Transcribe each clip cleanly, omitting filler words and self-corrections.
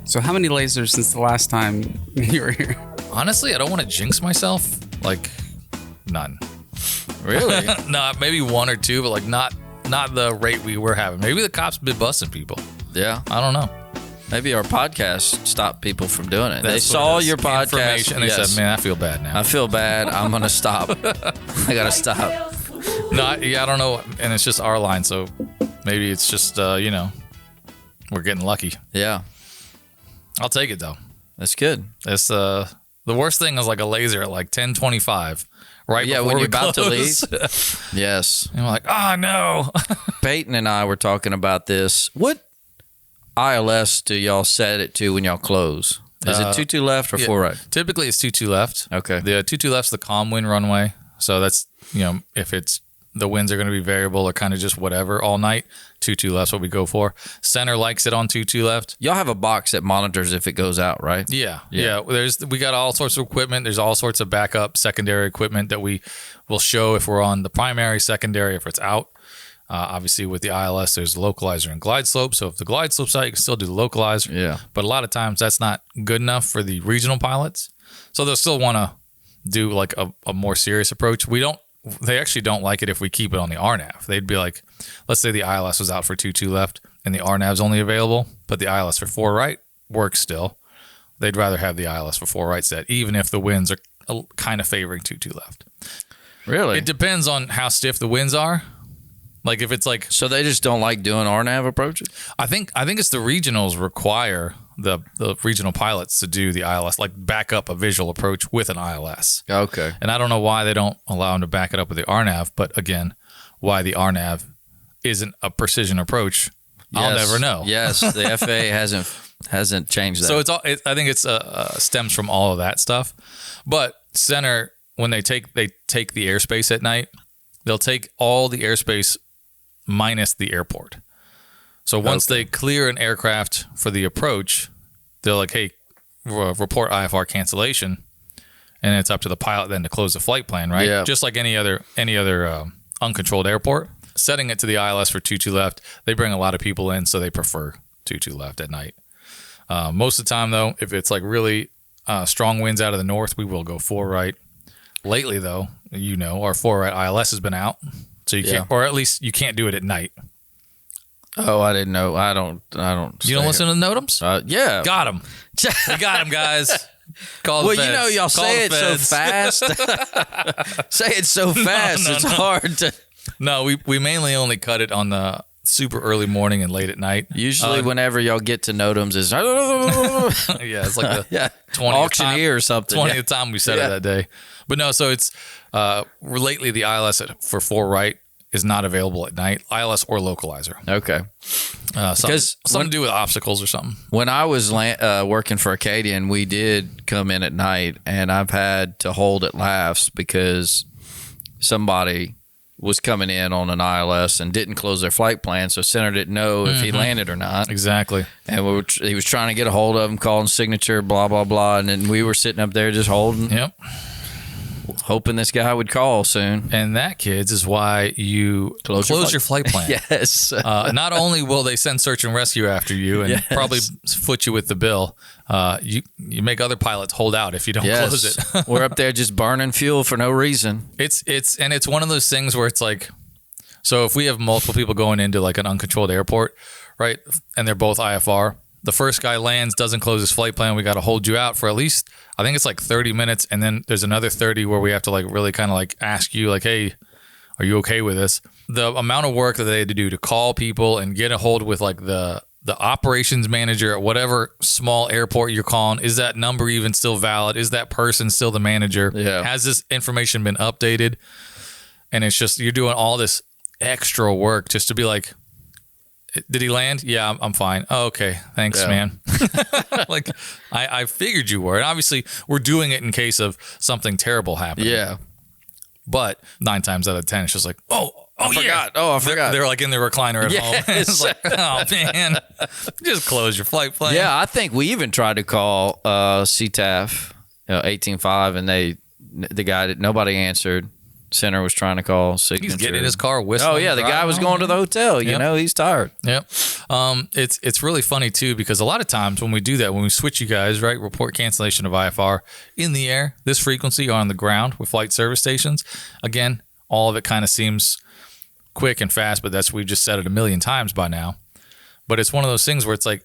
So how many lasers since the last time you were here? Honestly, I don't want to jinx myself. Like, none. Really? No, maybe one or two, but like not the rate we were having. Maybe the cops been busting people. Yeah. I don't know. Maybe our podcast stopped people from doing it. They That's saw what it is. your podcast And they said, man, I feel bad now. I feel bad. I'm going to stop. I got to stop. No, I don't know. And it's just our line. So maybe it's just, we're getting lucky. Yeah. I'll take it, though. That's good. It's the worst thing is like a laser at like 10:25. Right Yeah, before when we you're about to close. leave. Yes. And we're like, oh, no. Peyton and I were talking about this. What ILS do y'all set it to when y'all close? Is it 22 left or 4 right? Typically, it's 22 left. Okay. The 22 left's the calm wind runway. So that's, if it's the winds are going to be variable or kind of just whatever all night, 22 left's what we go for. Center likes it on 22 left. Y'all have a box that monitors if it goes out, right? Yeah. We got all sorts of equipment. There's all sorts of backup secondary equipment that we will show if we're on the primary, secondary, if it's out. Obviously, with the ILS, there's localizer and glide slope. So if the glide slope's out, you can still do the localizer. Yeah. But a lot of times that's not good enough for the regional pilots. So they'll still want to do like a more serious approach. They actually don't like it if we keep it on the RNAV. They'd be like, let's say the ILS was out for 22 left and the RNAV's only available, but the ILS for 4 right works still. They'd rather have the ILS for 4 right set, even if the winds are kind of favoring 22 left. Really? It depends on how stiff the winds are. Like if it's like, So they just don't like doing RNAV approaches? I think it's the regionals require the regional pilots to do the ILS, like back up a visual approach with an ILS. Okay. And I don't know why they don't allow them to back it up with the RNAV, but again, why the RNAV isn't a precision approach, I'll never know. Yes, the FAA hasn't changed that. So I think it's stems from all of that stuff. But center, when they take the airspace at night, they'll take all the airspace minus the airport. So once they clear an aircraft for the approach, they're like, hey, report IFR cancellation. And it's up to the pilot then to close the flight plan, right? Yeah. Just like any other uncontrolled airport. Setting it to the ILS for 22 left, they bring a lot of people in, so they prefer 22 left at night. Most of the time, though, if it's like really strong winds out of the north, we will go 4 right. Lately, though, our 4 right ILS has been out, so you can't, or at least you can't do it at night. Oh, I didn't know. I don't. You don't listen to the NOTAMs? Yeah. Got him. We got him, guys. Call the feds. Y'all Call say it the so feds. fast. Say it so fast. It's hard to. No, we mainly only cut it on the super early morning and late at night. Usually, whenever y'all get to NOTAMs, is yeah, it's like the 20th auctioneer or something. 20th time we said it that day. But no, so it's lately the ILS for 4 right is not available at night, ILS or localizer. Okay. Something to do with obstacles or something. When I was working for Acadian, we did come in at night, and I've had to hold at laughs because somebody was coming in on an ILS and didn't close their flight plan, so center didn't know if he landed or not. Exactly. And he was trying to get a hold of him, calling signature, blah, blah, blah, and then we were sitting up there just holding. Yep. Hoping this guy would call soon. And that, kids, is why you close your flight plan. Yes. Not only will they send search and rescue after you and probably foot you with the bill, you make other pilots hold out if you don't close it. We're up there just burning fuel for no reason. It's one of those things where it's like, so if we have multiple people going into like an uncontrolled airport, right, and they're both IFR, the first guy lands, doesn't close his flight plan, we got to hold you out for at least, I think it's like 30 minutes, and then there's another 30 where we have to like really kind of like ask you like, hey, are you okay with this? The amount of work that they had to do to call people and get a hold with like the operations manager at whatever small airport you're calling, is that number even still valid? Is that person still the manager? Yeah. Has this information been updated? And it's just, you're doing all this extra work just to be like, did he land? Yeah, I'm fine. Oh, okay. Thanks, man. Like, I figured you were. And obviously, we're doing it in case of something terrible happening. Yeah. But 9 times out of 10, it's just like, I forgot. Oh, I forgot. They're like in the recliner at home. It's like, oh, man. Just close your flight plan. Yeah, I think we even tried to call CTAF 18.5, and the guy, nobody answered. Center was trying to call Signature. He's getting in his car whistling. Oh yeah, the guy was going to the hotel. You know, he's tired. Yep. It's really funny too, because a lot of times when we do that, when we switch you guys, right, report cancellation of IFR in the air, this frequency, or on the ground with flight service stations, again, all of it kind of seems quick and fast, but we've just said it a million times by now. But it's one of those things where it's like,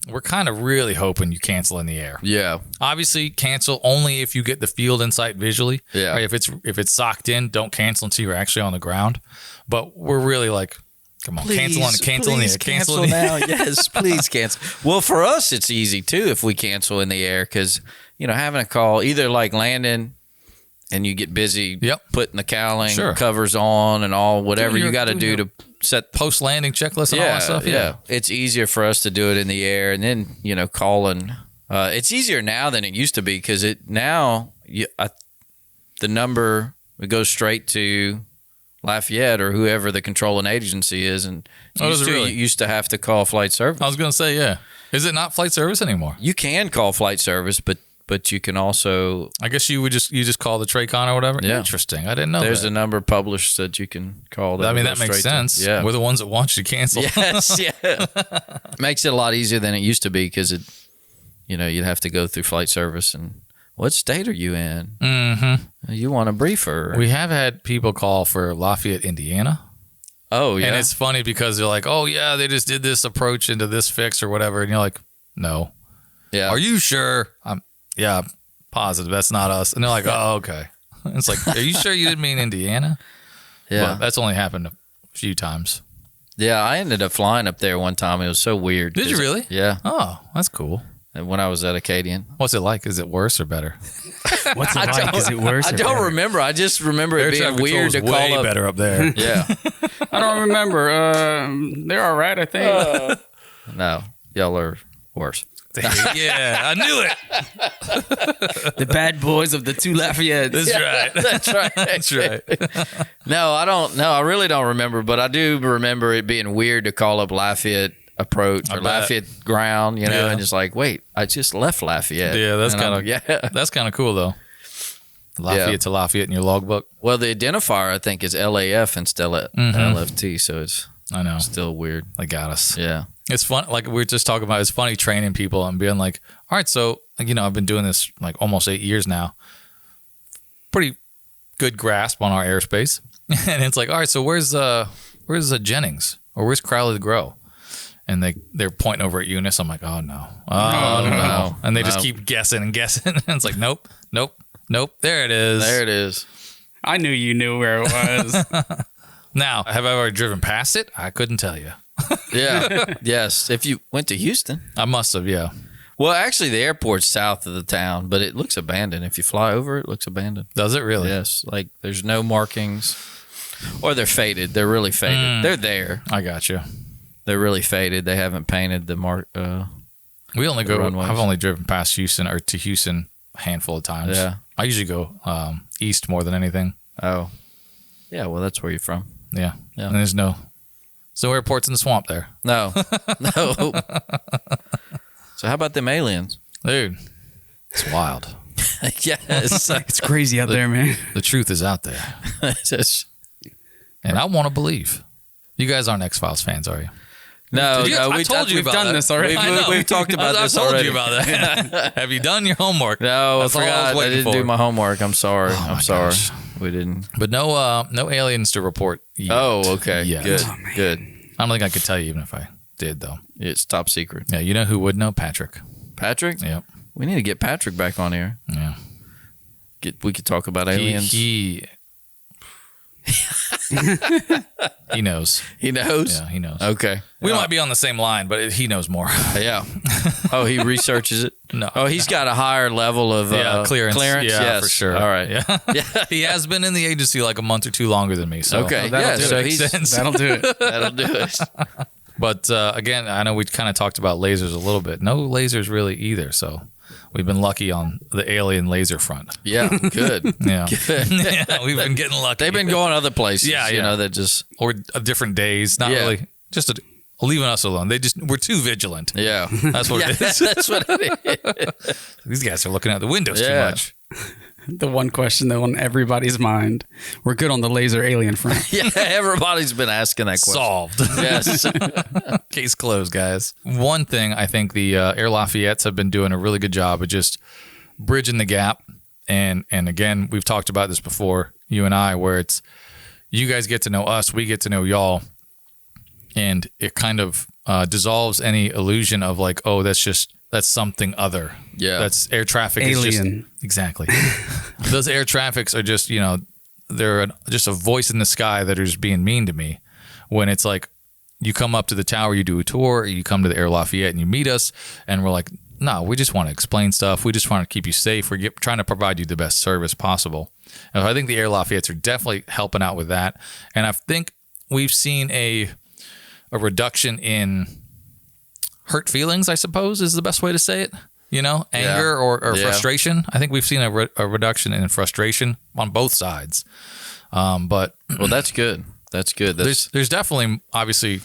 we're kind of really hoping you cancel in the air. Yeah. Obviously, cancel only if you get the field insight visually. Yeah. Right? If it's socked in, don't cancel until you're actually on the ground. But we're really like, come on, cancel in the air. Cancel now. Yes, please cancel. Well, for us, it's easy too if we cancel in the air, because having a call either like landing and you get busy putting the cowling covers on and all whatever you got to do to set post landing checklist and all that stuff. Yeah, it's easier for us to do it in the air, and then calling. It's easier now than it used to be, because the number would go straight to Lafayette or whoever the controlling agency is, and you used to have to call flight service. I was going to say, yeah. Is it not flight service anymore? You can call flight service, but you can also. I guess you just call the TRACON or whatever. Yeah. Interesting. I didn't know. There's a number published that you can call. That that makes sense. Yeah, we're the ones that want you to cancel. Yes, yeah. Makes it a lot easier than it used to be, because you'd have to go through flight service and what state are you in? Mm-hmm. You want a briefer? We have had people call for Lafayette, Indiana. Oh yeah, and it's funny because they're like, oh yeah, they just did this approach into this fix or whatever, and you're like, no. Yeah. Are you sure? Yeah, positive. That's not us. And they're like, oh, okay. It's like, are you sure you didn't mean Indiana? Yeah. Well, that's only happened a few times. Yeah, I ended up flying up there one time. It was so weird. Did you really? Yeah. Oh, that's cool. And when I was at Acadian. What's it like? Is it worse or better? What's it like? Is it worse? I don't remember. I just remember it being weird to call way up. better up there. Yeah. I don't remember. They're all right, I think. No, y'all are worse. Yeah, I knew it. The bad boys of the two Lafayettes. That's right. That's right. That's right. No, I don't. No, I really don't remember. But I do remember it being weird to call up Lafayette approach or Lafayette ground, and just like, wait, I just left Lafayette. Yeah, that's kind of cool though. Lafayette to Lafayette in your logbook. Well, the identifier I think is LAF instead of LFT, so it's still weird. They got us. Yeah. It's fun. Like we were just talking about, it's funny training people and being like, all right, so, I've been doing this like almost 8 years now. Pretty good grasp on our airspace. And it's like, all right, so where's Jennings or where's Crowley to Grow? And they're pointing over at Eunice. I'm like, oh no. Oh no. And they just keep guessing and guessing. And it's like, nope. There it is. There it is. I knew you knew where it was. Now, have I ever driven past it? I couldn't tell you. Yeah. Yes. If you went to Houston. I must have, yeah. Well, actually, the airport's south of the town, but it looks abandoned. If you fly over it, looks abandoned. Does it really? Yes. Like, there's no markings. Or they're faded. They're really faded. They're there. I got you. They're really faded. They haven't painted the mark. We only go. Runways. I've only driven past Houston or to Houston a handful of times. Yeah. I usually go east more than anything. Oh. Yeah, well, that's where you're from. Yeah. And there's no airports in the swamp there. No. No. So how about them aliens? Dude, it's wild. Yes. It's crazy out there, man. The truth is out there. And I want to believe. You guys aren't X-Files fans, are you? No, I told you we've about done that. this already. We've talked about this already. I told you about that. Have you done your homework? No, That's I forgot. I didn't do my homework. I'm sorry. Oh, I'm sorry. gosh. We didn't. But no aliens to report yet. Oh, okay. Yet. Good. Good. I don't think I could tell you even if I did, though. It's top secret. Yeah, you know who would know? Patrick. Patrick? Yep. We need to get Patrick back on here. Yeah. We could talk about aliens. He knows. He knows? Yeah, he knows. Okay. We might be on the same line, but he knows more. Yeah. Oh, he researches it? No. Oh, he's got a higher level of clearance. Yeah, yes. For sure. All right. Yeah. He has been in the agency like a month or two longer than me. So okay. That'll do it. That'll do it. But again, I know we kind of talked about lasers a little bit. No lasers really either. So we've been lucky on the alien laser front. Yeah, good. Yeah. Good. Yeah, we've been getting lucky. They've been going other places. Yeah, you know, that just or different days. Not really. Just leaving us alone. We're too vigilant. Yeah, that's what it is. That's what it is. These guys are looking out the windows too much. The one question that on everybody's mind. We're good on the laser alien front. Yeah, everybody's been asking that question. Solved. Yes. Case closed, guys. One thing I think the Air Lafayettes have been doing a really good job of just bridging the gap. And again, we've talked about this before, you and I, where it's you guys get to know us, we get to know y'all. And it kind of dissolves any illusion of like, oh, that's something other. Yeah. That's air traffic. Alien. Exactly. Those air traffics are just, they're just a voice in the sky that are just being mean to me. When it's like you come up to the tower, you do a tour, you come to the Air Lafayette and you meet us, and we're like, no, we just want to explain stuff. We just want to keep you safe. We're trying to provide you the best service possible. And I think the Air Lafayettes are definitely helping out with that. And I think we've seen a reduction in hurt feelings, I suppose, is the best way to say it. Anger or frustration. I think we've seen a reduction in frustration on both sides. But well, that's good. That's good. There's definitely, obviously,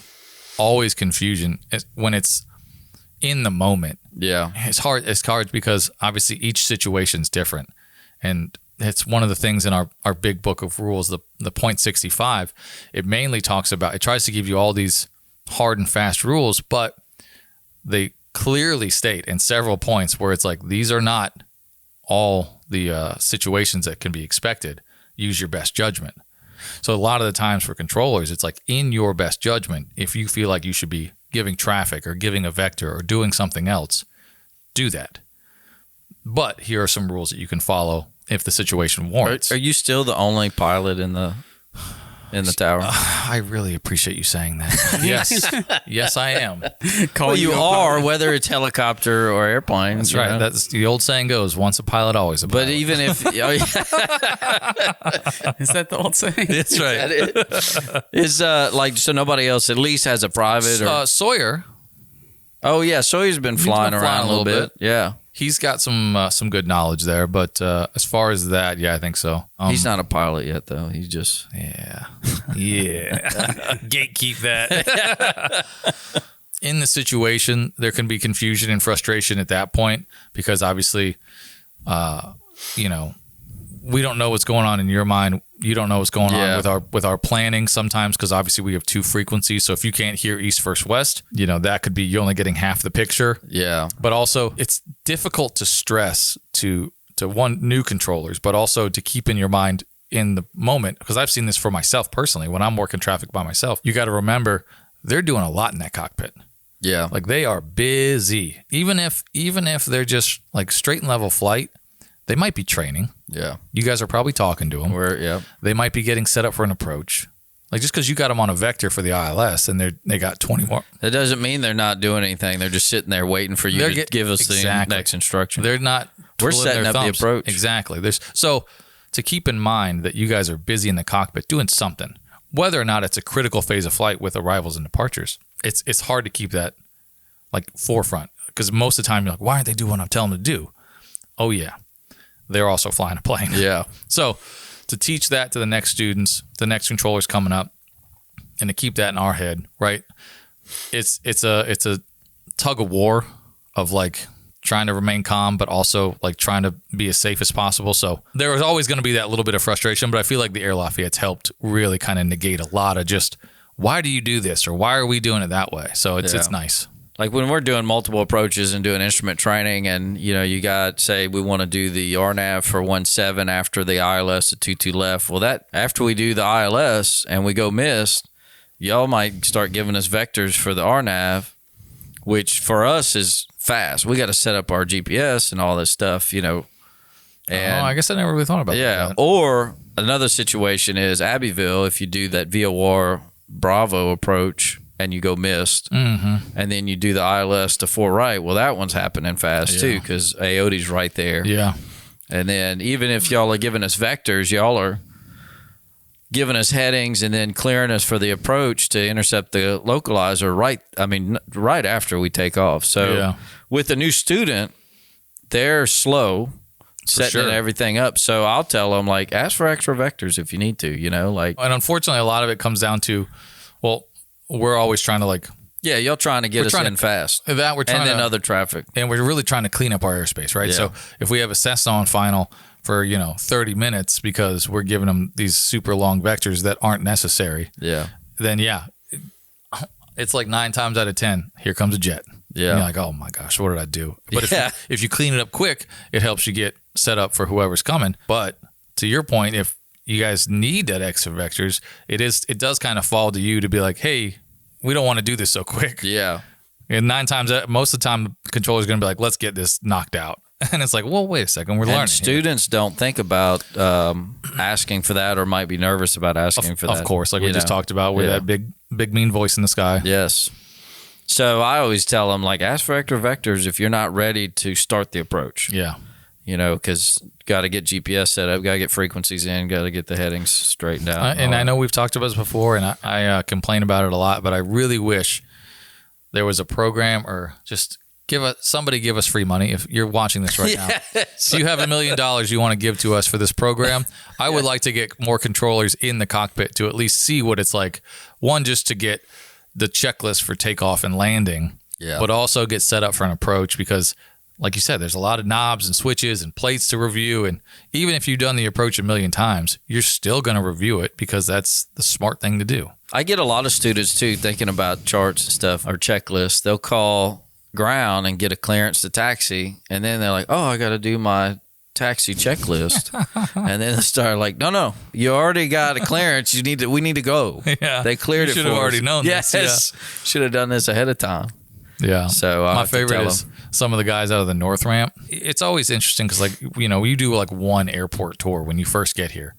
always confusion when it's in the moment. Yeah. It's hard because obviously each situation's different. And it's one of the things in our big book of rules, the point 65, it mainly talks about, it tries to give you all these hard and fast rules, but they clearly state in several points where it's like, these are not all the situations that can be expected. Use your best judgment. So a lot of the times for controllers, it's like in your best judgment, if you feel like you should be giving traffic or giving a vector or doing something else, do that. But here are some rules that you can follow if the situation warrants. Are you still the only pilot in the tower? I really appreciate you saying that. Yes. Yes, I am. Well, you are, whether it's helicopter or airplane. That's right. That's the old saying goes, once a pilot, always a pilot. But even if... Is that the old saying? That's right. Is so nobody else at least has a private or... Sawyer. Oh, yeah. Sawyer's been flying around a little bit. Yeah. He's got some good knowledge there, but as far as that, yeah, I think so. He's not a pilot yet, though. He's just... Yeah. Gatekeep that. In the situation, there can be confusion and frustration at that point because obviously, we don't know what's going on in your mind. You don't know what's going on with our planning sometimes because obviously we have two frequencies. So if you can't hear east versus west, that could be you're only getting half the picture. Yeah. But also it's difficult to stress to one, new controllers, but also to keep in your mind in the moment, because I've seen this for myself personally when I'm working traffic by myself. You got to remember they're doing a lot in that cockpit. Yeah. Like they are busy. Even if they're just like straight and level flight, they might be training. Yeah. You guys are probably talking to them. They might be getting set up for an approach. Like just because you got them on a vector for the ILS and they got 20 more. That doesn't mean they're not doing anything. They're just sitting there waiting for you to give us the next instruction. They're not. We're setting up the approach. Exactly. So to keep in mind that you guys are busy in the cockpit doing something, whether or not it's a critical phase of flight with arrivals and departures, it's hard to keep that like forefront because most of the time you're like, why aren't they doing what I'm telling them to do? Oh yeah. They're also flying a plane. Yeah. So to teach that to the next students, the next controllers coming up, and to keep that in our head, right? It's a tug of war of like trying to remain calm, but also like trying to be as safe as possible. So there was always going to be that little bit of frustration, but I feel like the Air Lafayette's helped really kind of negate a lot of just, why do you do this? Or why are we doing it that way? So it's nice. Like when we're doing multiple approaches and doing instrument training and, you got, say, we want to do the RNAV for 17 after the ILS to 22 left. Well, that after we do the ILS and we go missed, y'all might start giving us vectors for the RNAV, which for us is fast. We got to set up our GPS and all this stuff, And I guess I never really thought about that. Yeah. Or another situation is Abbeville, if you do that VOR Bravo approach and you go missed, and then you do the ILS to 4 right. Well, that one's happening fast too because AOD's right there. Yeah. And then even if y'all are giving us vectors, y'all are giving us headings and then clearing us for the approach to intercept the localizer right after we take off. So with a new student, they're slow setting everything up. So I'll tell them, like, ask for extra vectors if you need to, And unfortunately, a lot of it comes down to, well, we're always trying to like... Yeah, y'all trying to get us in fast. That we're trying and then other traffic. And we're really trying to clean up our airspace, right? Yeah. So if we have a Cessna on final for 30 minutes because we're giving them these super long vectors that aren't necessary. Yeah. Then it's like 9 times out of 10, here comes a jet. Yeah. And you're like, oh my gosh, what did I do? But if you clean it up quick, it helps you get set up for whoever's coming. But to your point, if you guys need that extra vectors, it does kind of fall to you to be like, hey, we don't want to do this so quick. Yeah. And 9 times, most of the time, the controller's going to be like, let's get this knocked out. And it's like, well, wait a second, we're learning. Students don't think about asking for that, or might be nervous about asking for that. Of course, like we just talked about with that big mean voice in the sky. Yes. So I always tell them, like, ask for extra vectors if you're not ready to start the approach. Yeah. Because got to get GPS set up, got to get frequencies in, got to get the headings straightened out. And I know we've talked about this before, and I complain about it a lot, but I really wish there was a program, or just somebody give us free money. If you're watching this right now, if you have $1 million you want to give to us for this program, I would like to get more controllers in the cockpit to at least see what it's like. One, just to get the checklist for takeoff and landing, but also get set up for an approach, because like you said, there's a lot of knobs and switches and plates to review. And even if you've done the approach 1,000,000 times, you're still going to review it, because that's the smart thing to do. I get a lot of students too thinking about charts and stuff, or checklists. They'll call ground and get a clearance to taxi, and then they're like, oh, I got to do my taxi checklist. And then they start like, no, you already got a clearance. We need to go. Yeah. They cleared it for us. Should have already known this. Yes. Should have done this ahead of time. Yeah. So my favorite is some of the guys out of the North Ramp. It's always interesting because, like, you do like one airport tour when you first get here.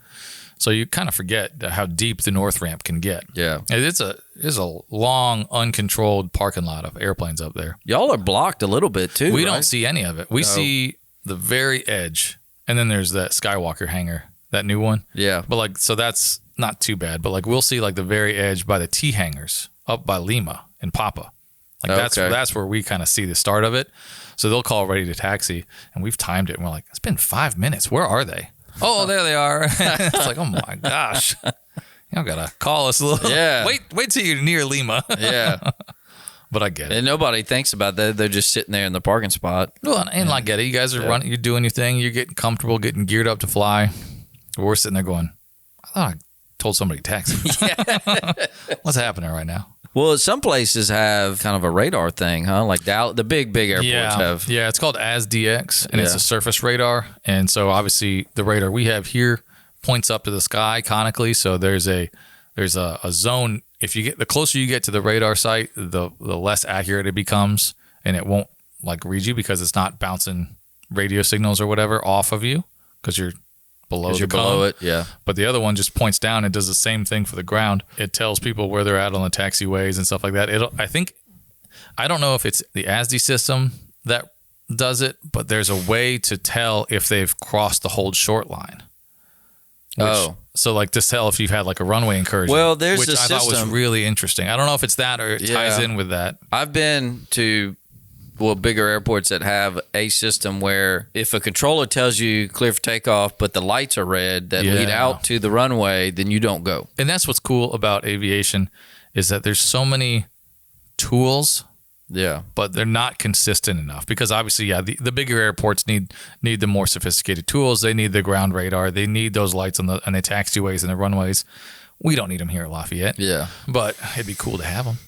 So you kind of forget how deep the North Ramp can get. Yeah. It's a long, uncontrolled parking lot of airplanes up there. Y'all are blocked a little bit too. We don't see any of it. We see the very edge, and then there's that Skywalker hangar, that new one. Yeah. But so that's not too bad. But we'll see the very edge by the T hangars up by Lima and Papa. That's where we kind of see the start of it. So they'll call ready to taxi, and we've timed it, and we're like, it's been 5 minutes. Where are they? Oh, there they are. It's like, oh my gosh. Y'all gotta call us a little. Yeah. Wait till you're near Lima. Yeah. But I get it. And nobody thinks about that. They're just sitting there in the parking spot. Well, and I get it. You guys are running, you're doing your thing, you're getting comfortable, getting geared up to fly. We're sitting there going, I thought I told somebody to taxi. What's happening right now? Well, some places have kind of a radar thing, huh? Like the big airports have. Yeah, it's called ASDX, and it's a surface radar. And so obviously the radar we have here points up to the sky conically. So there's a zone. If you get the closer you get to the radar site, the less accurate it becomes, and it won't read you because it's not bouncing radio signals or whatever off of you because you're below it, yeah. But the other one just points down and does the same thing for the ground. It tells people where they're at on the taxiways and stuff like that. I don't know if it's the ASD system that does it, but there's a way to tell if they've crossed the hold short line. So to tell if you've had a runway incursion. Well, there's which a I thought was system. really interesting. I don't know if it's that or it ties in with that. I've been to bigger airports that have a system where if a controller tells you clear for takeoff, but the lights are red that lead out to the runway, then you don't go. And that's what's cool about aviation is that there's so many tools, but they're not consistent enough because obviously, the bigger airports need the more sophisticated tools. They need the ground radar. They need those lights on the taxiways and the runways. We don't need them here at Lafayette. Yeah. But it'd be cool to have them.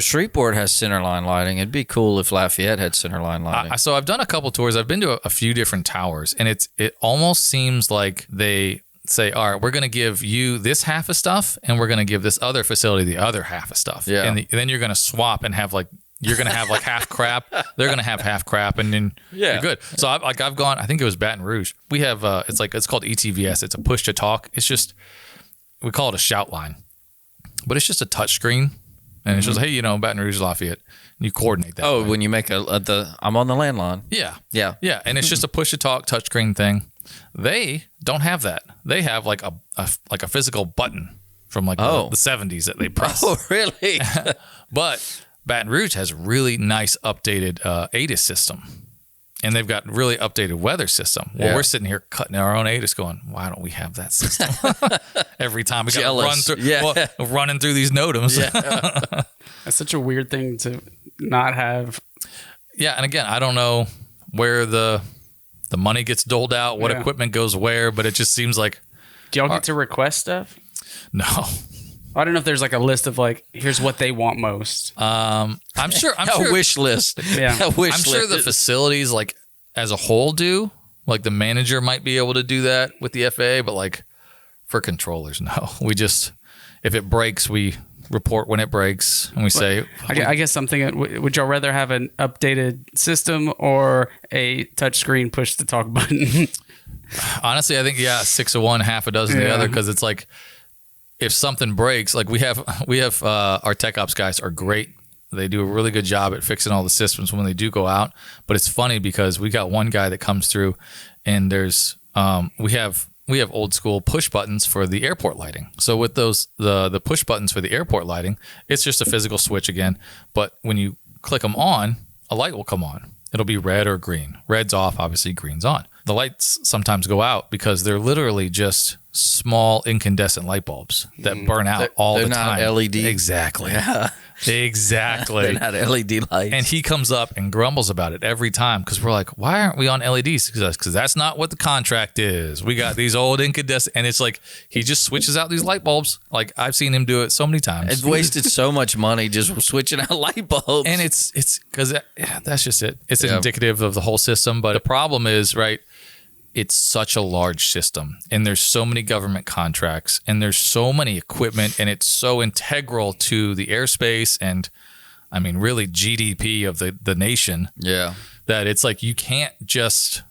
Shreveport has centerline lighting. It'd be cool if Lafayette had centerline lighting. So I've done a couple tours. I've been to a few different towers, and it almost seems like they say, all right, we're going to give you this half of stuff, and we're going to give this other facility the other half of stuff. Yeah. And then you're going to swap and have you're going to have half crap. They're going to have half crap, and then you're good. So I've gone, I think it was Baton Rouge. We have, it's called ETVS. It's a push to talk. It's just, we call it a shout line, but it's just a touch screen, and it's just, hey, Baton Rouge, Lafayette, and you coordinate that. Oh, when you make I'm on the landline. Yeah, and it's just a push to talk touch screen thing. They don't have that. They have a physical button from the 70s that they press. Oh, really? But Baton Rouge has a really nice updated ATIS system. And they've got really updated weather system. Well, we're sitting here cutting our own ATIS going, why don't we have that system? Every time we got to running through these NOTAMs. Yeah. That's such a weird thing to not have. Yeah, and again, I don't know where the the money gets doled out, what Yeah. equipment goes where, but it just seems like Do y'all get to request stuff? no. I don't know if there's like a list of like, here's what they want most. I'm sure. A wish list. Yeah. A wish I'm sure list. the facilities, like as a whole, do. Like the manager might be able to do that with the FAA, but like for controllers, no. We just, if it breaks, we report when it breaks, and we say. I guess something. Would y'all rather have an updated system or a touchscreen push to talk button? Honestly, I think 6 of one, half a dozen the other, because it's like if something breaks, like we have our tech ops guys are great. They do a really good job at fixing all the systems when they do go out. But it's funny because we got one guy that comes through, and there's we have old school push buttons for the airport lighting. So with those the push buttons for the airport lighting, it's just a physical switch again. But when you click them on, a light will come on. It'll be red or green. Red's off, obviously green's on. The lights sometimes go out because they're literally just small incandescent light bulbs that burn out all the time. They're not LED. Exactly. Yeah. Exactly. They're not LED lights. And he comes up and grumbles about it every time because we're like, why aren't we on LEDs? Because that's not what the contract is. We got ththese old incandescent, and it's like he just switches out these light bulbs. Like I've seen him do it so many times. It's wasted so much money just switching out light bulbs. And it's because that's just it. It's indicative of the whole system. But the problem is, right, it's such a large system, and there's so many government contracts, and there's so many equipment, and it's so integral to the airspace and, I mean, really GDP of the nation. Yeah. That it's like you can't just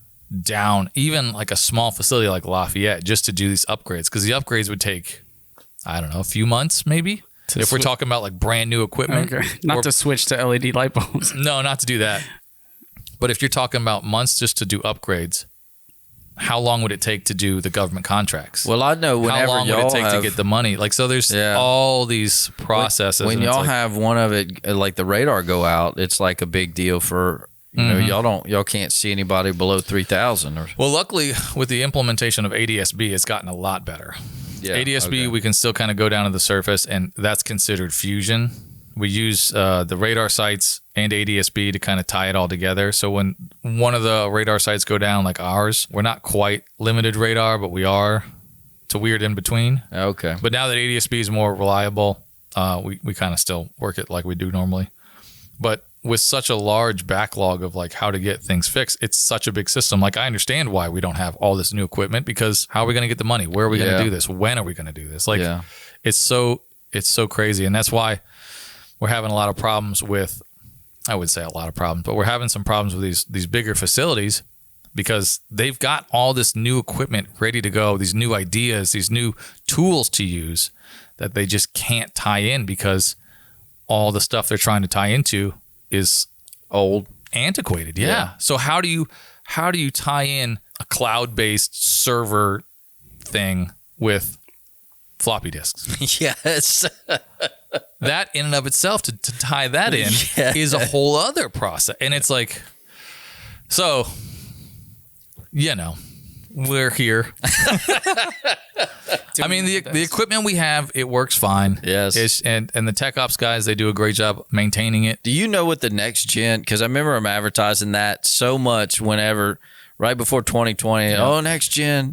down even like a small facility like Lafayette just to do these upgrades, because the upgrades would take, I don't know, a few months maybe. If we're talking about like brand new equipment. Okay. Not to switch to LED light bulbs. No, not to do that. But if you're talking about months just to do upgrades, how long would it take to do the government contracts? Well, I know whenever how long y'all would it take have, to get the money? Like, so there's all these processes. When and it's y'all like, have one of it, like the radar go out, it's like a big deal for, you know, y'all can't see anybody below 3,000. Or well, luckily with the implementation of ADS-B, it's gotten a lot better. Yeah, ADS-B, okay. we can still kind of go down to the surface, and that's considered fusion. We use the radar sites and ADS-B to kind of tie it all together. So when one of the radar sites go down, like ours, we're not quite limited radar, but we are. It's a weird in between. Okay. But now that ADS-B is more reliable, we kind of still work it like we do normally. But with such a large backlog of like how to get things fixed, it's such a big system. Like I understand why we don't have all this new equipment, because how are we going to get the money? Where are we going to do this? When are we going to do this? Like it's so crazy. And that's why we're having a lot of problems with, I would say a lot of problems, but we're having some problems with these bigger facilities, because they've got all this new equipment ready to go, these new ideas, these new tools to use that they just can't tie in, because all the stuff they're trying to tie into is old, antiquated. Yeah. So how do you tie in a cloud-based server thing with floppy disks? Yes. That in and of itself, to tie that in is a whole other process. And it's like, so, you know, we're here. I mean, the equipment we have, it works fine. Yes. And the tech ops guys, they do a great job maintaining it. Do you know what the next gen, because I remember them advertising that so much whenever, right before 2020, next gen.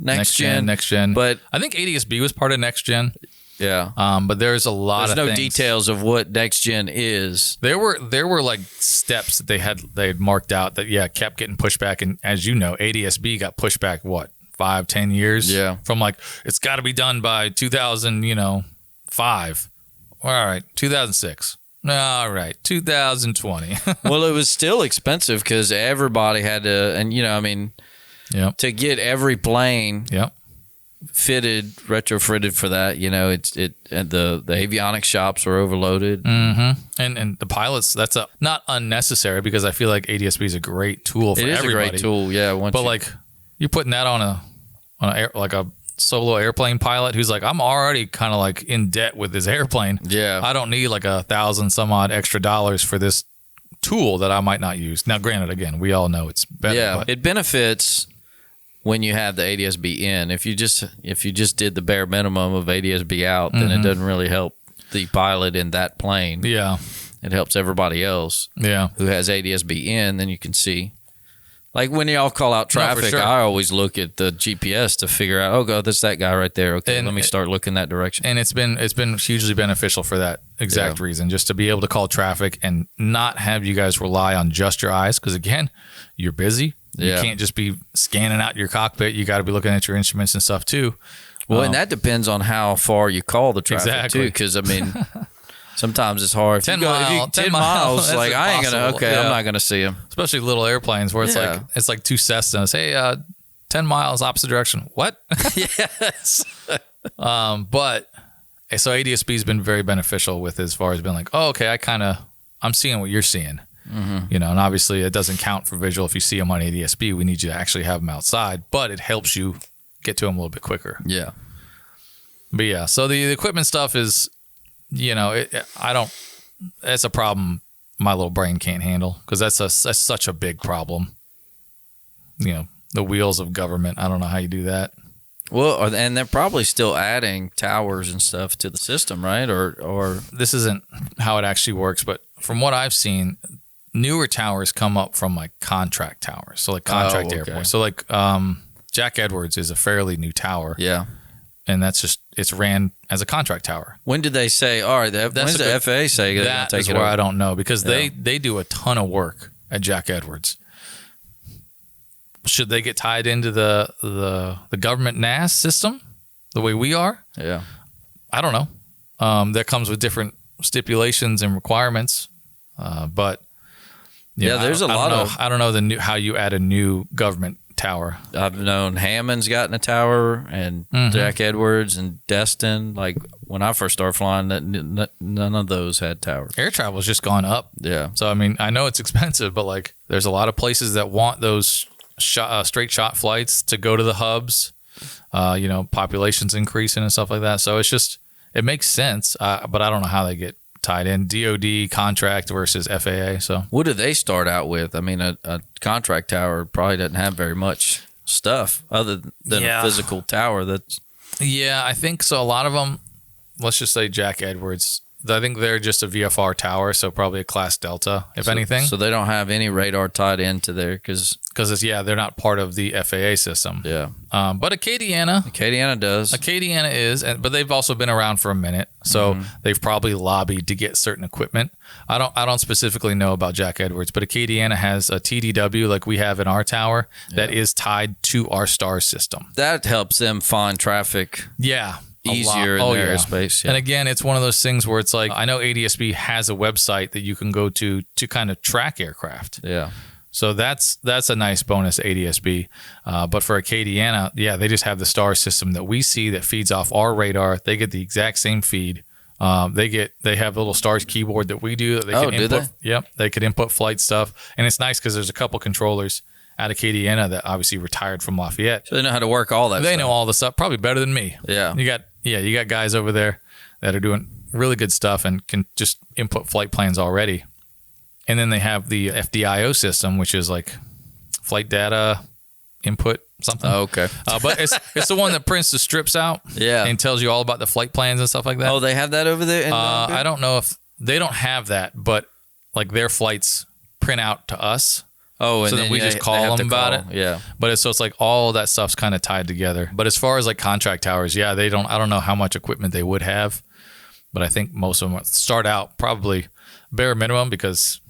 But I think ADS-B was part of next gen. Yeah. But there's a lot of no things. details of what next gen is. There were like steps that they had marked out that kept getting pushed back, and as you know, ADS-B got pushed back 5-10 years. Yeah. From like it's got to be done by 2005. All right, 2006. All right, 2020. Well, it was still expensive because everybody had to, and to get every plane. Yep. Fitted, retrofitted for that, the avionics shops were overloaded. Mm-hmm. And the pilots, that's not unnecessary, because I feel like ADS-B is a great tool for everybody. It is a great tool, yeah. Like you're putting that on a solo airplane pilot who's like, I'm already kind of like in debt with this airplane. Yeah, I don't need like $1,000 some odd extra dollars for this tool that I might not use. Now, granted, again, we all know it's better. Yeah, but it benefits when you have the ADS-B in. If you just did the bare minimum of ADS-B out, then it doesn't really help the pilot in that plane. Yeah. It helps everybody else who has ADS-B in. Then you can see Like when y'all call out No, for traffic, sure. I always look at the GPS to figure out, oh, God, that's that guy right there. Okay, And let me start looking that direction. And it's been hugely beneficial for that exact reason, just to be able to call traffic and not have you guys rely on just your eyes. Because again, you're busy. You can't just be scanning out your cockpit. You got to be looking at your instruments and stuff too. Well, and that depends on how far you call the traffic too. Because I mean, sometimes it's hard. If 10 you go, if you, miles, 10 miles, that's like I ain't gonna. impossible. Okay, Yeah. I'm not gonna see him. Especially little airplanes where it's Yeah. like two Cessnas. Hey, 10 miles opposite direction. What? Yes. But so ADSB has been very beneficial with as far as being like, oh, okay, I'm seeing what you're seeing. You know, and obviously it doesn't count for visual. If you see them on ADSB, we need you to actually have them outside, but it helps you get to them a little bit quicker. Yeah. But yeah, so the equipment stuff is, you know, that's a problem my little brain can't handle, because that's such a big problem. You know, the wheels of government. I don't know how you do that. Well, and they're probably still adding towers and stuff to the system, right? Or This isn't how it actually works, but from what I've seen, newer towers come up from like contract towers. So like contract okay. airports. So like Jack Edwards is a fairly new tower. yeah. And it's ran as a contract tower. When did they say? All right, when does the FAA say they're gonna That take is it where over? I don't know, because they do a ton of work at Jack Edwards. Should they get tied into the government NAS system the way we are? Yeah. I don't know. That comes with different stipulations and requirements. But Yeah, there's a lot of. I don't know how you add a new government tower. I've known Hammond's gotten a tower, and Jack Edwards and Destin. Like when I first started flying, none of those had towers. Air travel has just gone up. Yeah. So I mean, I know it's expensive, but like there's a lot of places that want those straight shot flights to go to the hubs. You know, population's increasing and stuff like that. So it makes sense. But I don't know how they get tied in. DoD contract versus FAA. So What do they start out with? I mean, a contract tower probably doesn't have very much stuff other than a physical tower. That's yeah, I think so. A lot of them, let's just say Jack Edwards, I think they're just a VFR tower, so probably a class Delta, if anything. So they don't have any radar tied into there because they're not part of the FAA system. yeah, But Acadiana does. Acadiana is, but they've also been around for a minute, so they've probably lobbied to get certain equipment. I don't specifically know about Jack Edwards, but Acadiana has a TDW like we have in our tower that is tied to our STAR system. That helps them find traffic. Yeah. Easier in their airspace. Yeah. And again, it's one of those things where it's like, I know ADSB has a website that you can go to kind of track aircraft. Yeah. So that's a nice bonus to ADSB. But for Acadiana, yeah, they just have the STAR system that we see that feeds off our radar. They get the exact same feed. They have a little STARS keyboard that we do that they can input. Do they? Yep, they could input flight stuff, and it's nice because there's a couple controllers at Acadiana that obviously retired from Lafayette. So they know how to work all that. They stuff. know all the stuff probably better than me. Yeah. You got guys over there that are doing really good stuff and can just input flight plans already. And then they have the FDIO system, which is like flight data input something. Oh, okay. But it's the one that prints the strips out. Yeah. And tells you all about the flight plans and stuff like that. Oh, they have that over there. I don't know if they don't have that, but like their flights print out to us. Oh, and so then we just call them about it. Yeah. But it's like all of that stuff's kind of tied together. But as far as like contract towers, yeah, I don't know how much equipment they would have, but I think most of them start out probably bare minimum, because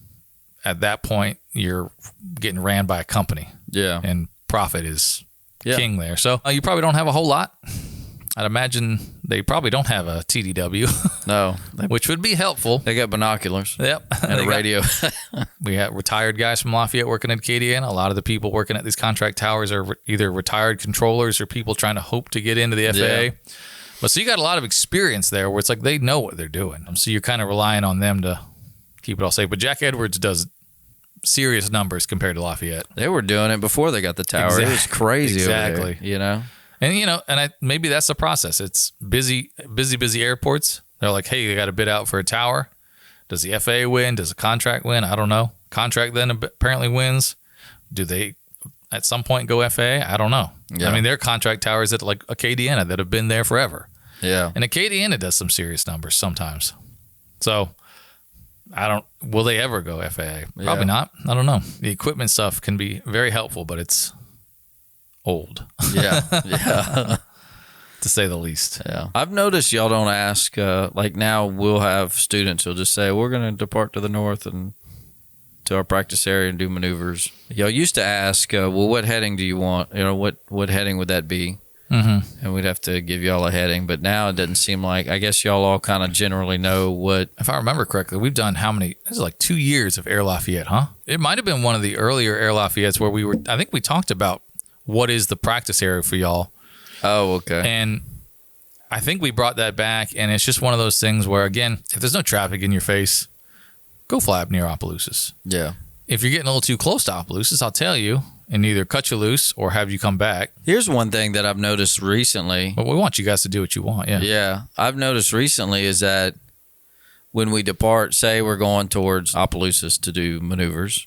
at that point you're getting ran by a company. Yeah. And profit is king there. So you probably don't have a whole lot. I'd imagine they probably don't have a TDW. No. Which would be helpful. They got binoculars. Yep. And a radio. We have retired guys from Lafayette working at Acadiana. A lot of the people working at these contract towers are either retired controllers or people trying to hope to get into the FAA. Yeah. But so you got a lot of experience there where it's like they know what they're doing. So you're kind of relying on them to keep it all safe. But Jack Edwards does serious numbers compared to Lafayette. They were doing it before they got the tower. It was crazy. Exactly. Over there, you know? And maybe that's the process. It's busy airports. They're like, hey, they got to bid out for a tower. Does the FAA win? Does a contract win? I don't know. Contract then apparently wins. Do they at some point go FAA? I don't know. Yeah. I mean, there are contract towers at like Acadiana that have been there forever. Yeah. And Acadiana does some serious numbers sometimes. So Will they ever go FAA? Probably not. I don't know. The equipment stuff can be very helpful, but it's old. Yeah. Yeah. To say the least. Yeah. I've noticed y'all don't ask, like now we'll have students who'll just say, we're going to depart to the north and to our practice area and do maneuvers. Y'all used to ask, well, what heading do you want? You know, what heading would that be? Mm-hmm. And we'd have to give y'all a heading. But now it doesn't seem like, I guess y'all all kind of generally know what. If I remember correctly, we've done this is like 2 years of Air Lafayette, huh? It might have been one of the earlier Air Lafayettes where I think we talked about what is the practice area for y'all. Oh, okay. And I think we brought that back, and it's just one of those things where, again, if there's no traffic in your face, go fly up near Opelousas. Yeah. If you're getting a little too close to Opelousas, I'll tell you, and either cut you loose or have you come back. Here's one thing that I've noticed recently. But we want you guys to do what you want, yeah. Yeah. I've noticed recently is that when we depart, say we're going towards Opelousas to do maneuvers,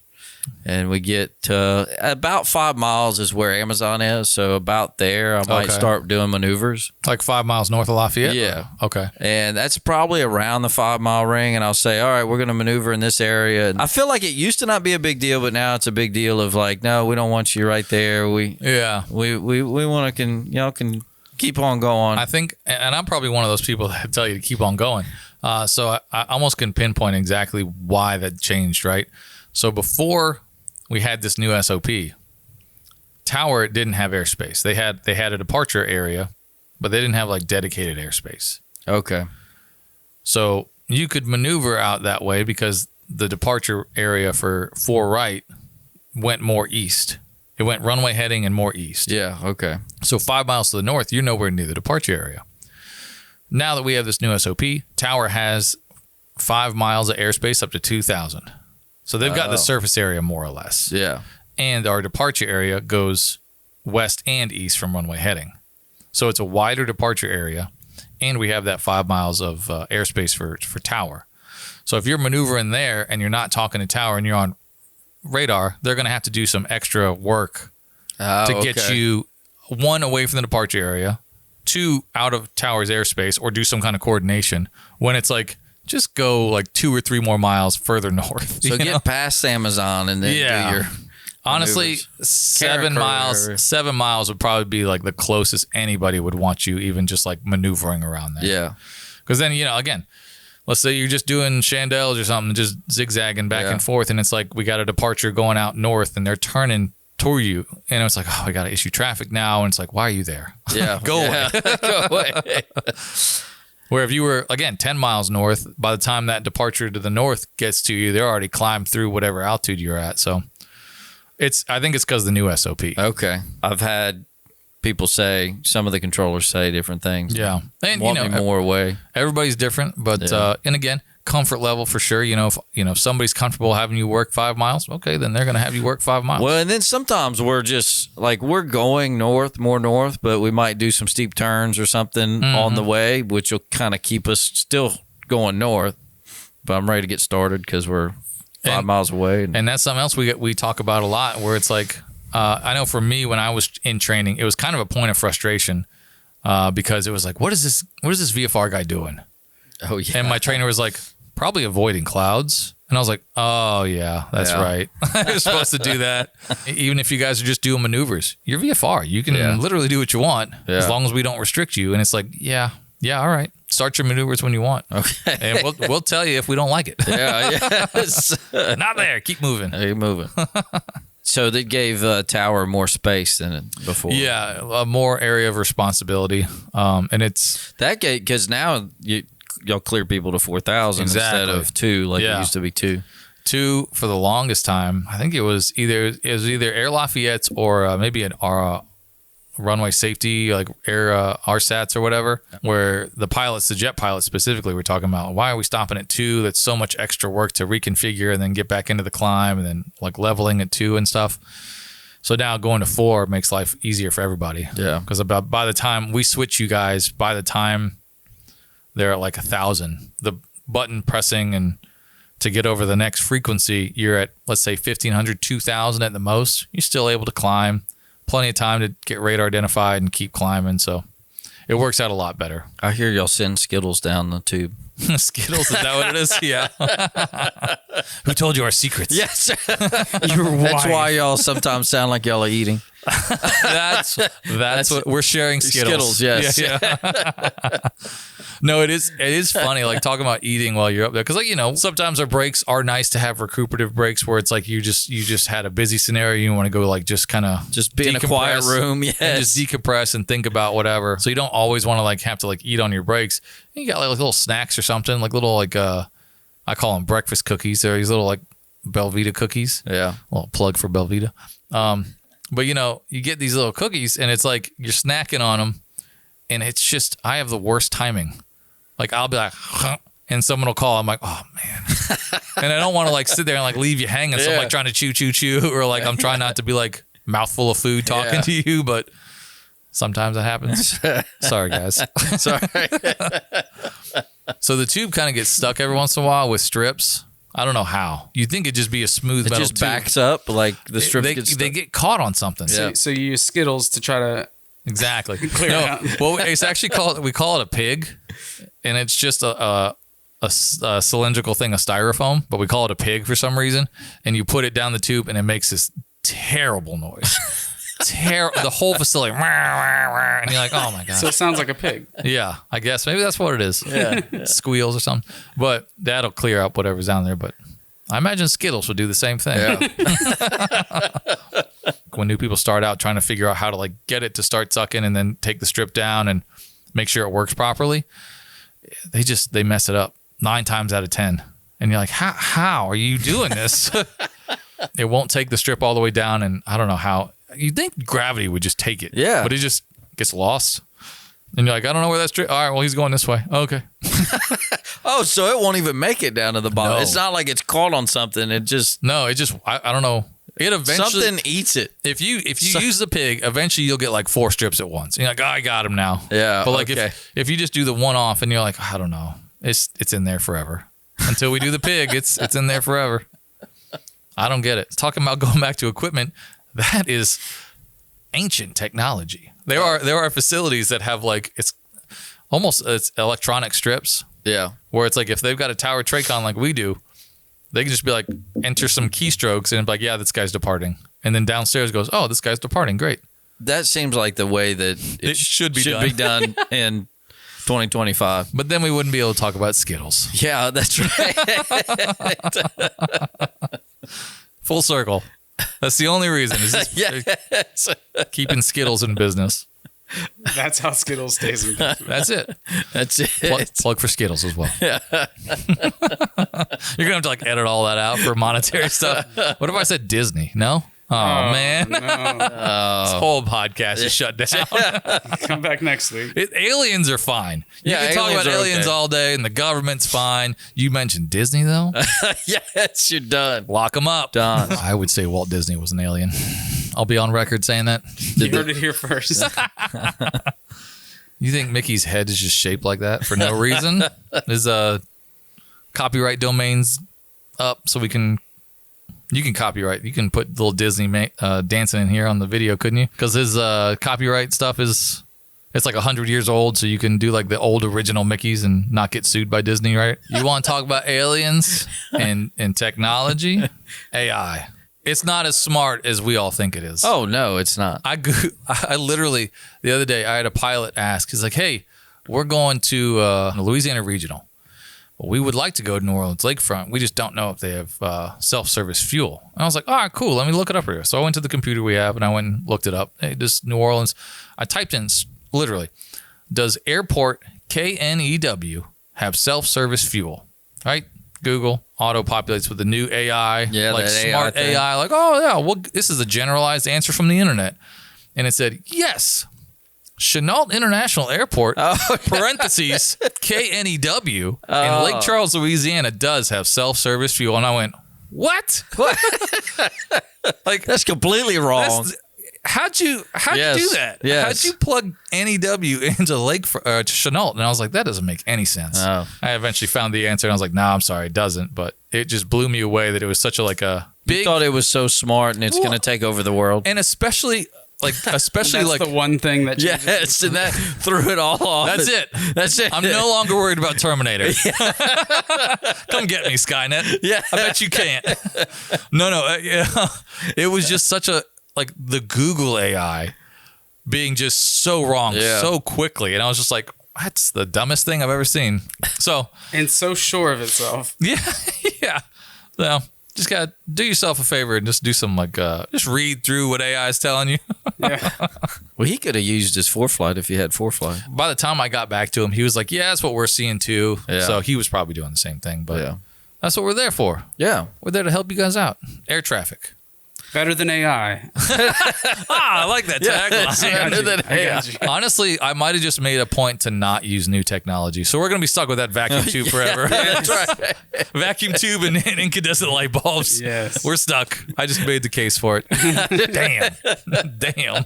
and we get to about 5 miles is where Amazon is. So about there, I might start doing maneuvers. Like 5 miles north of Lafayette? Yeah. Okay. And that's probably around the 5 mile ring. And I'll say, all right, we're going to maneuver in this area. And I feel like it used to not be a big deal, but now it's a big deal of like, no, we don't want you right there. We want to, y'all can keep on going. I think, and I'm probably one of those people that tell you to keep on going. So I almost can pinpoint exactly why that changed, right? So before we had this new SOP, Tower didn't have airspace. They had a departure area, but they didn't have like dedicated airspace. Okay. So you could maneuver out that way because the departure area for right went more east. It went runway heading and more east. Yeah, okay. So 5 miles to the north, you're nowhere near the departure area. Now that we have this new SOP, Tower has 5 miles of airspace up to 2,000. So they've got the surface area more or less. Yeah. And our departure area goes west and east from runway heading. So it's a wider departure area, and we have that 5 miles of airspace for Tower. So if you're maneuvering there and you're not talking to Tower and you're on radar, they're going to have to do some extra work to get you, 1, away from the departure area, 2, out of Tower's airspace, or do some kind of coordination when it's like, just go like 2 or 3 more miles further north. So get past Amazon and then do your honestly maneuvers. 7 miles. 7 miles would probably be like the closest anybody would want you, even just like maneuvering around there. Yeah. Because then, again, let's say you're just doing chandelles or something, just zigzagging back and forth, and it's like we got a departure going out north and they're turning toward you, and it's like, oh, we got to issue traffic now, and it's like, why are you there? Yeah. Go away. Go away. Where if you were, again, 10 miles north, by the time that departure to the north gets to you, they're already climbed through whatever altitude you're at. So I think it's because of the new SOP. Okay. I've had people say, some of the controllers say different things. Yeah. And, Want me more away. Everybody's different, but, and again, comfort level for sure. If somebody's comfortable having you work 5 miles, okay, then they're going to have you work 5 miles. Well, and then sometimes we're just like, we're going more north, but we might do some steep turns or something on the way, which will kind of keep us still going north. But I'm ready to get started because we're 5 miles away. And that's something else we talk about a lot, where it's like, I know for me, when I was in training, it was kind of a point of frustration because it was like, what is this VFR guy doing? Oh, yeah. And my trainer was like, probably avoiding clouds. And I was like, oh, yeah, that's right. You're supposed to do that. Even if you guys are just doing maneuvers, you're VFR. You can literally do what you want as long as we don't restrict you. And it's like, yeah, all right. Start your maneuvers when you want. Okay. And we'll tell you if we don't like it. Yeah. Not there. Keep moving. Keep moving. So they gave Tower more space than before. Yeah, more area of responsibility. And it's... That gate, because now y'all clear people to 4,000 instead of 2, like it used to be 2. 2 for the longest time. I think it was either Air Lafayette's or maybe an runway safety, like air RSATs or whatever, where the jet pilots specifically, were talking about, why are we stopping at 2? That's so much extra work to reconfigure and then get back into the climb, and then like leveling at 2 and stuff. So now going to 4 makes life easier for everybody. Yeah. Because by the time we switch you guys, by the time they're at like 1,000, the button pressing and to get over the next frequency, you're at, let's say 1,500, 2,000 at the most. You're still able to climb. Plenty of time to get radar identified and keep climbing. So it works out a lot better. I hear y'all send Skittles down the tube. Skittles, is that what it is? Yeah. Who told you our secrets? Yes. Your wife. That's why y'all sometimes sound like y'all are eating. That's what we're sharing. Skittles. Yes. Yeah. No, it is funny, like talking about eating while you're up there, because like, you know, sometimes our breaks are nice to have recuperative breaks where it's like you just had a busy scenario, you want to go like just kind of Just be in a quiet room, and just decompress and think about whatever. So you don't always want to like have to like eat on your breaks. You got like little snacks or something, like little like I call them breakfast cookies. They're these little like Belvita cookies. Yeah. A little plug for Belvita. But you know, you get these little cookies and it's like you're snacking on them, and it's just I have the worst timing. Like I'll be like, huh, and someone will call. I'm like, oh man, and I don't want to like sit there and like leave you hanging. So I'm like trying to chew, or like I'm trying not to be like mouthful of food talking to you, but sometimes that happens. Sorry, guys. Sorry. So the tube kind of gets stuck every once in a while with strips. I don't know how. You'd think it'd just be a smooth It metal just tube. backs up like the strip gets They stuck. get caught on something. Yeah. So you use Skittles to try to Exactly. clear it out. Well, it's actually we call it a pig, and it's just a cylindrical thing of styrofoam, but we call it a pig for some reason. And you put it down the tube, and it makes this terrible noise. The whole facility, and you're like, oh my god. So it sounds like a pig. Yeah, I guess maybe that's what it is. Yeah. Squeals or something, but that'll clear up whatever's down there. But I imagine Skittles would do the same thing. Yeah. When new people start out trying to figure out how to like get it to start sucking and then take the strip down and make sure it works properly, they mess it up 9 times out of 10. And you're like, how are you doing this? It won't take the strip all the way down, and I don't know how. You'd think gravity would just take it. Yeah. But it just gets lost. And you're like, I don't know where that strip. All right, well, he's going this way. Okay. Oh, so it won't even make it down to the bottom. No. It's not like it's caught on something. It just No, it just I don't know. It eventually something eats it. If you use the pig, eventually you'll get like 4 strips at once. And you're like, oh, I got him now. Yeah. But like okay. if you just do the one off and you're like, I don't know, it's in there forever. Until we do the pig, it's in there forever. I don't get it. Talking about going back to equipment, that is ancient technology. There are facilities that have like it's electronic strips Yeah. where it's like if they've got a tower trachon like we do, they can just be like enter some keystrokes and be like, yeah, this guy's departing. And then downstairs goes, oh, this guy's departing. Great. That seems like the way that It should be done in 2025. But then we wouldn't be able to talk about Skittles. Yeah, that's right. Full circle. That's the only reason. Is just Yes. keeping Skittles in business. That's how Skittles stays in business. That's it. That's it. Plug for Skittles as well. You're gonna have to like edit all that out for monetary stuff. What if I said Disney? No. Oh, man, No. this whole podcast is shut down. Come back next week. Aliens are fine. You Yeah, can talk aliens about are aliens okay. all day, and the government's fine. You mentioned Disney though. Yes, you're done. Lock them up. Done. I would say Walt Disney was an alien. I'll be on record saying that. You heard it here first. You think Mickey's head is just shaped like that for no reason? His copyright domains up so you can copyright. You can put little Disney dancing in here on the video, couldn't you? Because his copyright stuff it's like 100 years old, so you can do like the old original Mickeys and not get sued by Disney, right? You want to talk about aliens and technology? AI. It's not as smart as we all think it is. Oh, no, it's not. I literally, the other day, I had a pilot ask, he's like, hey, we're going to Louisiana Regional. Well, we would like to go to New Orleans Lakefront. We just don't know if they have self-service fuel. And I was like, all right, cool. Let me look it up here. So I went to the computer we have, and I went and looked it up. Hey, this New Orleans. I typed in, literally, does airport KNEW have self-service fuel? Right? Google auto-populates with the new AI, Yeah, like that smart AI thing. AI, like, oh, yeah, well, this is a generalized answer from the internet. And it said, yes, Chenault International Airport, parentheses, KNEW, in Lake Charles, Louisiana, does have self-service fuel. And I went, what? Like, That's completely wrong. how'd you Yes, do that? yes. How'd you plug NEW into Chenault? And I was like, that doesn't make any sense. Oh. I eventually found the answer, and I was like, no, I'm sorry, it doesn't. But it just blew me away that it was such a You big, thought it was so smart and it's going to take over the world. and especially like especially That's like the one thing that Yes, and that threw it all off. that's it. That's it. I'm no longer worried about Terminator. Come get me, Skynet. Yeah. I bet you can't. No, yeah. It was just such a like the Google AI being just so wrong so quickly, and I was just like, that's the dumbest thing I've ever seen. So and so sure of itself. yeah, yeah. So just gotta do yourself a favor and just do some like just read through what AI is telling you. Yeah. Well, he could have used his ForeFlight if he had ForeFlight. By the time I got back to him, he was like, "Yeah, that's what we're seeing too." Yeah. So he was probably doing the same thing, but Yeah. that's what we're there for. Yeah. We're there to help you guys out. Air traffic. Better than AI. I like that tagline. I got you. Honestly, I might have just made a point to not use new technology. So we're going to be stuck with that vacuum tube forever. That's right. Vacuum tube and incandescent light bulbs. Yes. We're stuck. I just made the case for it. Damn.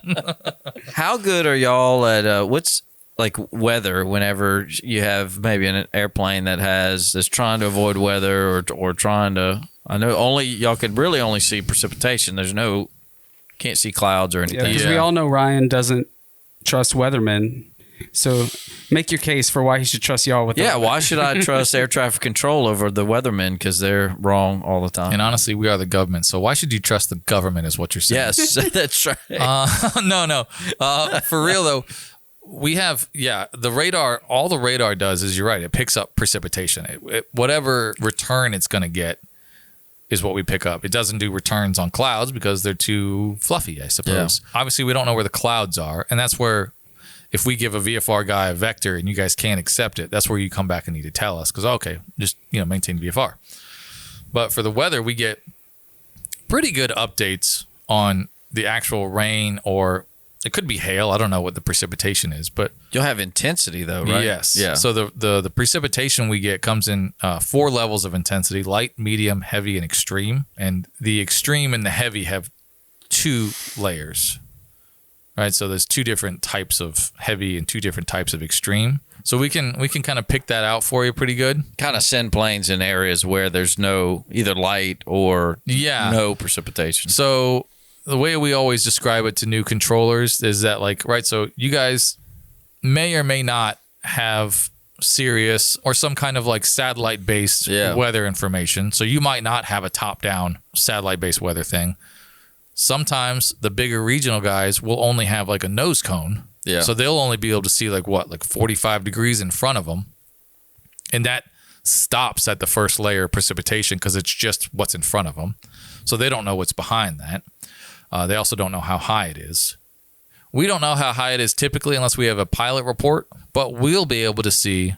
How good are y'all at what's like weather whenever you have maybe an airplane that's trying to avoid weather or trying to, I know only y'all could really only see precipitation. There's no, can't see clouds or anything. Because we all know Ryan doesn't trust weathermen. So make your case for why he should trust y'all with Yeah, the why should I trust air traffic control over the weathermen because they're wrong all the time? And honestly, we are the government. So why should you trust the government is what you're saying. Yes, that's right. No. For real though, we have, the radar, all the radar does is, you're right, it picks up precipitation. Whatever return it's going to get is what we pick up. It doesn't do returns on clouds because they're too fluffy, I suppose. Yeah. Obviously, we don't know where the clouds are. And that's where, if we give a VFR guy a vector and you guys can't accept it, that's where you come back and need to tell us. Because, okay, just maintain VFR. But for the weather, we get pretty good updates on the actual rain, or it could be hail. I don't know what the precipitation is, but You'll have intensity though, right? Yes. Yeah. So the precipitation we get comes in 4 levels of intensity: light, medium, heavy, and extreme. And the extreme and the heavy have 2 layers, right? So there's 2 different types of heavy and 2 different types of extreme. So we can kind of pick that out for you pretty good. Kind of send planes in areas where there's no either light or no precipitation. So the way we always describe it to new controllers is that, like, right, so you guys may or may not have Sirius or some kind of like satellite-based weather information. So you might not have a top-down satellite-based weather thing. Sometimes the bigger regional guys will only have like a nose cone. Yeah. So they'll only be able to see like 45 degrees in front of them. And that stops at the first layer of precipitation because it's just what's in front of them. So they don't know what's behind that. They also don't know how high it is. We don't know how high it is typically unless we have a pilot report, but we'll be able to see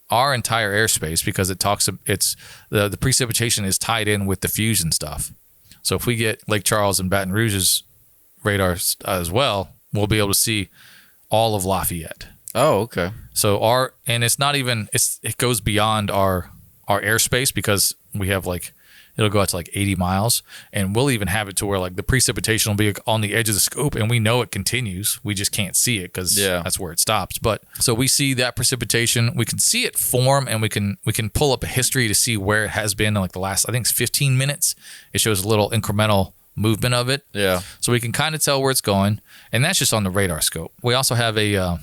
our entire airspace because the precipitation is tied in with diffusion stuff. So if we get Lake Charles and Baton Rouge's radar as well, we'll be able to see all of Lafayette. Oh, okay. So it's not even, it goes beyond our airspace because we have it'll go out to 80 miles, and we'll even have it to where the precipitation will be on the edge of the scope, and we know it continues. We just can't see it because that's where it stops. But so we see that precipitation, we can see it form, and we can pull up a history to see where it has been in the last, I think it's 15 minutes. It shows a little incremental movement of it. Yeah. So we can kind of tell where it's going, and that's just on the radar scope. We also have a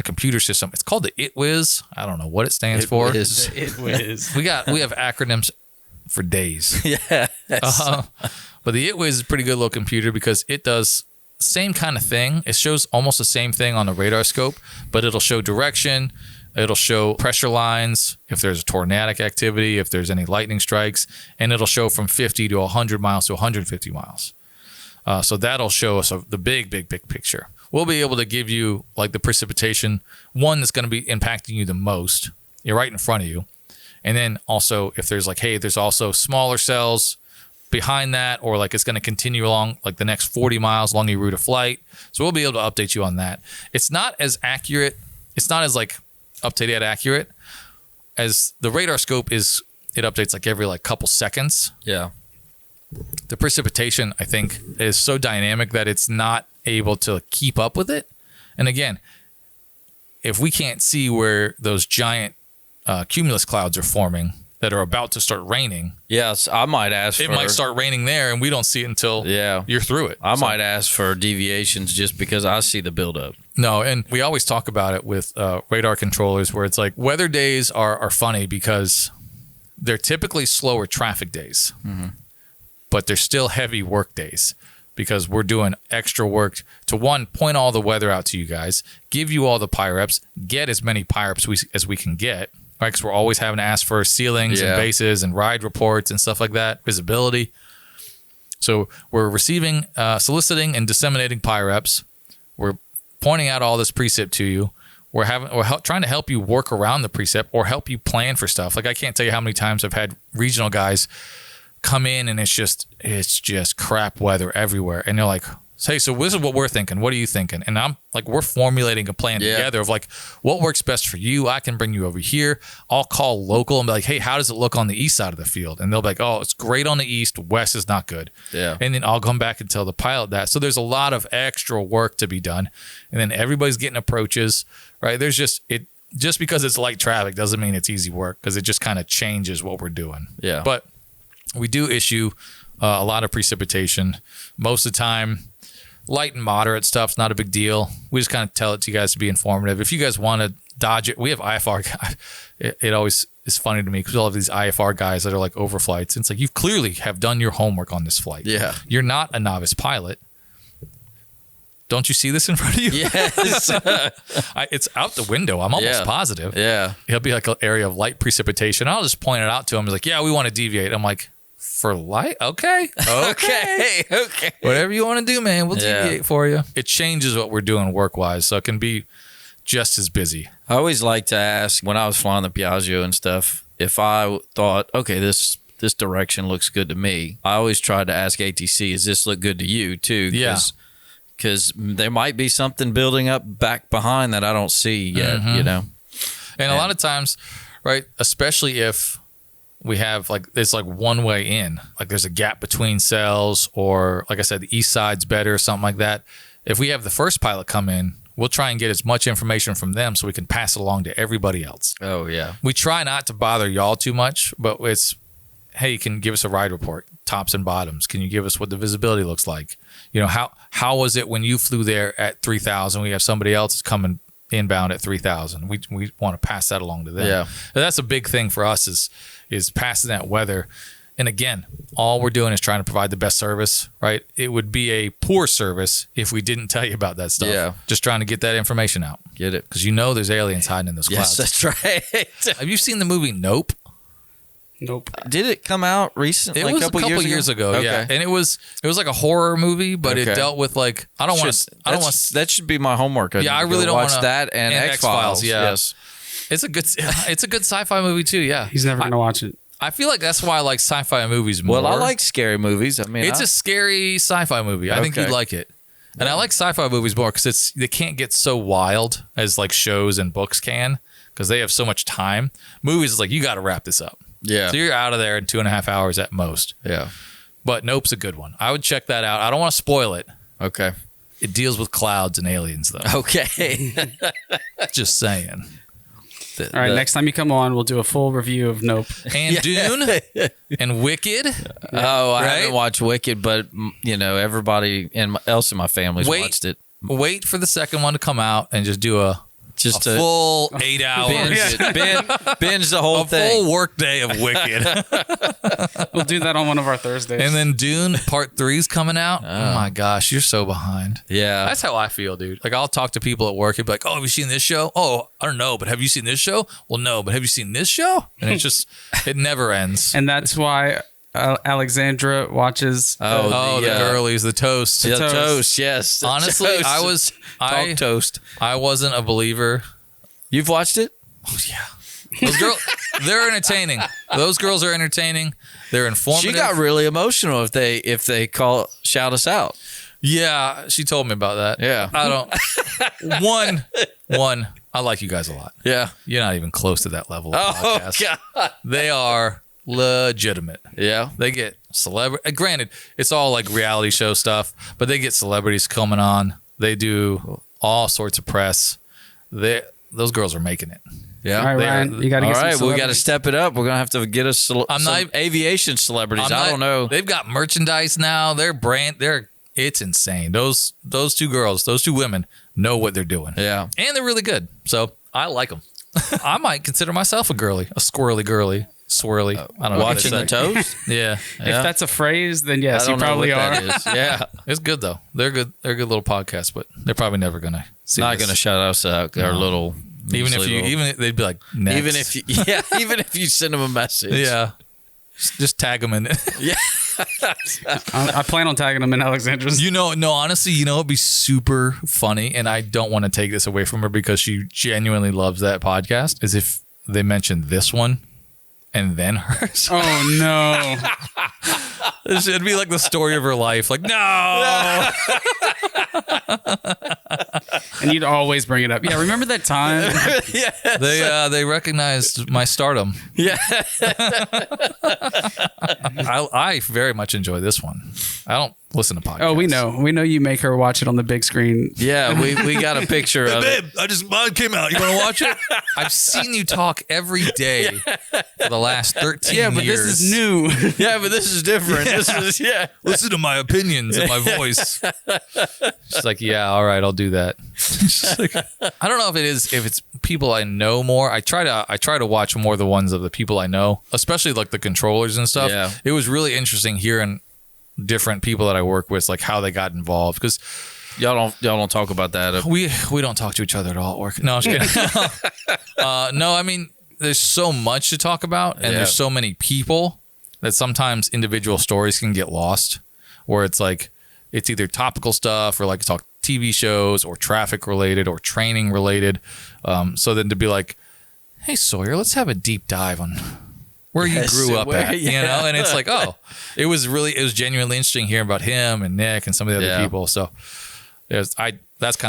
computer system. It's called the ITWIZ. I don't know what it stands for. The ITWIZ. We have acronyms for days. Yeah. But the ITWIZ is a pretty good little computer because it does the same kind of thing. It shows almost the same thing on the radar scope, but it'll show direction. It'll show pressure lines, if there's a tornadic activity, if there's any lightning strikes, and it'll show from 50 to 100 miles to 150 miles. So that'll show us the big picture. We'll be able to give you the precipitation, one that's going to be impacting you the most. You're right in front of you. And then also if there's there's also smaller cells behind that, or it's going to continue along the next 40 miles along your route of flight. So we'll be able to update you on that. It's not as accurate. It's not as up-to-date accurate as the radar scope is. It updates every couple seconds. Yeah. The precipitation, I think, is so dynamic that it's not able to keep up with it. And again, if we can't see where those giant cumulus clouds are forming, that are about to start raining. Yes, I might ask It might start raining there, and we don't see it until you're through it. I might ask for deviations just because I see the buildup. No, and we always talk about it with radar controllers where it's like weather days are funny because they're typically slower traffic days, but they're still heavy work days because we're doing extra work to, one, point all the weather out to you guys, give you all the PIREPs, get as many PIREPs as we can get, right? Because we're always having to ask for ceilings and bases and ride reports and stuff like that, visibility. So we're receiving, soliciting, and disseminating PIREPs. We're pointing out all this precip to you. We're trying to help you work around the precip or help you plan for stuff. Like I can't tell you how many times I've had regional guys come in and it's just crap weather everywhere, and they're like, hey, so this is what we're thinking. What are you thinking? And I'm like, we're formulating a plan together of like what works best for you. I can bring you over here. I'll call local and be like, hey, how does it look on the east side of the field? And they'll be like, oh, it's great on the east. West is not good. Yeah. And then I'll come back and tell the pilot that. So there's a lot of extra work to be done. And then everybody's getting approaches, right? There's just because it's light traffic doesn't mean it's easy work, because it just kind of changes what we're doing. Yeah. But we do issue a lot of precipitation. Most of the time, light and moderate stuff's not a big deal. We just kind of tell it to you guys to be informative. If you guys want to dodge it, we have IFR guys. It always is funny to me because we all have these IFR guys that are like overflights. It's like, you clearly have done your homework on this flight. Yeah. You're not a novice pilot. Don't you see this in front of you? Yes. It's out the window. I'm almost positive. Yeah. It'll be like an area of light precipitation. I'll just point it out to him. He's like, yeah, we want to deviate. I'm like, for light? Okay. Okay. Whatever you want to do, man, we'll deviate for you. It changes what we're doing work-wise, so it can be just as busy. I always like to ask, when I was flying the Piaggio and stuff, if I thought, okay, this direction looks good to me, I always tried to ask ATC, does this look good to you too? Because there might be something building up back behind that I don't see yet, you know? And a lot of times, right, especially if we have it's like one way in, like there's a gap between cells, or like I said, the east side's better or something like that. If we have the first pilot come in, we'll try and get as much information from them so we can pass it along to everybody else. Oh, yeah. We try not to bother y'all too much, but it's, hey, you can give us a ride report, tops and bottoms. Can you give us what the visibility looks like? You know, how was it when you flew there at 3,000? We have somebody else coming inbound at 3,000. We want to pass that along to them. Yeah. And that's a big thing for us is passing that weather. And again, all we're doing is trying to provide the best service, right? It would be a poor service if we didn't tell you about that stuff. Yeah. Just trying to get that information out. Get it. Because there's aliens hiding in those clouds. Yes, that's right. Have you seen the movie Nope? Nope. Did it come out recently? It was a couple years ago. Okay. Yeah. And it was like a horror movie, but it dealt with like, I don't want to. That should be my homework. I really don't watch want that and X-Files. Yeah. Yes. It's a good sci-fi movie too. Yeah. He's never going to watch it. I feel like that's why I like sci-fi movies more. Well, I like scary movies. I mean, it's a scary sci-fi movie. I think you'd like it. And I like sci-fi movies more because they can't get so wild as like shows and books can, because they have so much time. Movies is like, you got to wrap this up. Yeah. So you're out of there in 2.5 hours at most. Yeah. But Nope's a good one. I would check that out. I don't want to spoil it. Okay. It deals with clouds and aliens, though. Okay. Just saying. All right, next time you come on, we'll do a full review of Nope. And Dune and Wicked. Oh, I Right? haven't watched Wicked, but everybody else in my family's watched it. Wait for the second one to come out and just do a full 8 hours. Binge the whole thing. Full work day of Wicked. We'll do that on one of our Thursdays. And then Dune Part 3 is coming out. Oh my gosh, you're so behind. Yeah. That's how I feel, dude. Like, I'll talk to people at work and be like, oh, have you seen this show? Oh, I don't know, but have you seen this show? Well, no, but have you seen this show? And it's just, it never ends. And that's why Alexandra watches. The girlies, the toast. The toast, yes. The Honestly, toast. Toast. I wasn't a believer. You've watched it? Oh, yeah. Those girls, they're entertaining. Those girls are entertaining. They're informative. She got really emotional if they shout us out. Yeah, she told me about that. Yeah. I don't. One, I like you guys a lot. Yeah. You're not even close to that level of Oh, podcast. God. They are legitimate. Yeah. They get celebrity. Granted, it's all like reality show stuff, but they get celebrities coming on. They do all sorts of press. those girls are making it. Yeah. All right, Ryan, you got to All get right, some we got to step it up. We're gonna have to get us some aviation celebrities. I don't know. They've got merchandise now. It's insane. Those two girls, those two women know what they're doing. Yeah, and they're really good. So I like them. I might consider myself a squirrely girly. Swirly. I don't know. Watching the toes? Yeah. If that's a phrase, then yes, you probably are. Yeah. It's good, though. They're good. They're a good little podcast, but they're probably never going to see Not going to shout us out. Our little. Even if they'd be like, next. Even if you send them a message. Yeah. Just tag them in it. Yeah. I plan on tagging them in Alexandra's. Honestly, it'd be super funny, and I don't want to take this away from her because she genuinely loves that podcast, is if they mentioned this one and then hers. Oh, no. It'd be like the story of her life. Like, no. And you'd always bring it up. Yeah, remember that time? Yeah. They recognized my stardom. Yeah. I very much enjoy this one. I don't listen to podcasts. Oh, we know. We know you make her watch it on the big screen. Yeah, we got a picture of babe, it. mine came out. You want to watch it? I've seen you talk every day for the last 13 years. Yeah, but this is new. Yeah, but this is different. This is Listen to my opinions and my voice. She's like, yeah, all right, I'll do that. Like, I don't know if it's people I know more. I try to watch more of the ones of the people I know, especially like the controllers and stuff. Yeah. It was really interesting hearing different people that I work with, like how they got involved, because y'all don't talk about that. we don't talk to each other at all at work. No, I'm just kidding. No, I mean, there's so much to talk about, and there's so many people that sometimes individual stories can get lost, where it's like it's either topical stuff or like talk TV shows or traffic related or training related. So then to be like, hey Sawyer, let's have a deep dive on where you grew up at, and it's like, oh, it was genuinely interesting hearing about him and Nick and some of the other people. So that's kind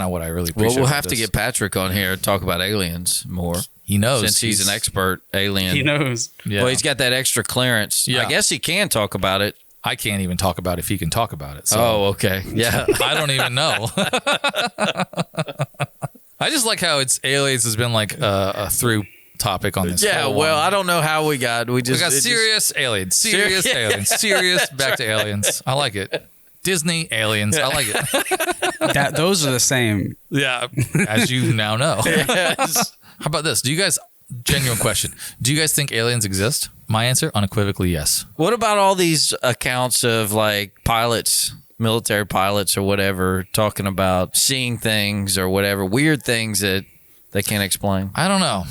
of what I really appreciate. Well, we'll have to get Patrick on here to talk about aliens more. He knows, since he's an expert alien. He knows. Yeah. Well, he's got that extra clearance. Yeah. I guess he can talk about it. I can't even talk about it if he can talk about it. So okay. Yeah. I don't even know. I just like how aliens has been like a through topic on this. Yeah, well, I don't know how we got serious aliens, serious aliens, serious back to aliens. I like it. Disney aliens. I like it. Those are the same. Yeah, as you now know. Yes. How about this? Genuine question. Do you guys think aliens exist? My answer, unequivocally, yes. What about all these accounts of like pilots, military pilots or whatever, talking about seeing things or whatever, weird things that they can't explain? I don't know.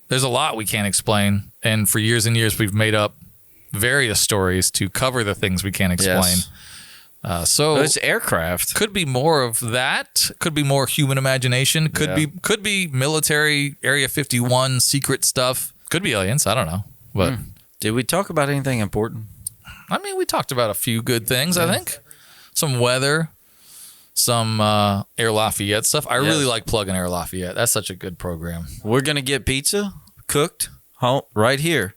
There's a lot we can't explain. And for years and years, we've made up various stories to cover the things we can't explain. Yes. So it's aircraft. Could be more of that. Could be more human imagination. Could be military Area 51 secret stuff. Could be aliens. I don't know. But Did we talk about anything important? I mean, we talked about a few good things. I think some weather, some Air Lafayette stuff. I really like plugging Air Lafayette. That's such a good program. We're gonna get pizza cooked right here.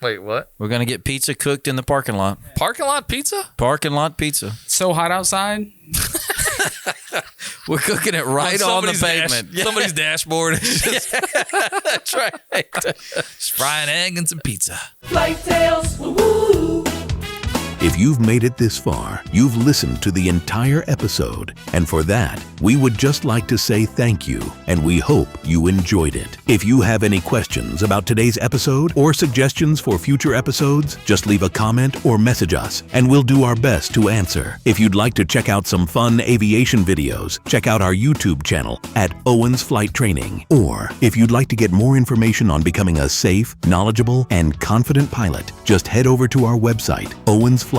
Wait, what? We're gonna get pizza cooked in the parking lot. Parking lot pizza? Parking lot pizza. It's so hot outside. We're cooking it right on the pavement. Somebody's dashboard. That's right. Just frying egg and some pizza. Flight Tales, woo-woo. If you've made it this far, you've listened to the entire episode. And for that, we would just like to say thank you, and we hope you enjoyed it. If you have any questions about today's episode or suggestions for future episodes, just leave a comment or message us, and we'll do our best to answer. If you'd like to check out some fun aviation videos, check out our YouTube channel at Owens Flight Training. Or if you'd like to get more information on becoming a safe, knowledgeable, and confident pilot, just head over to our website, owensflighttraining.com.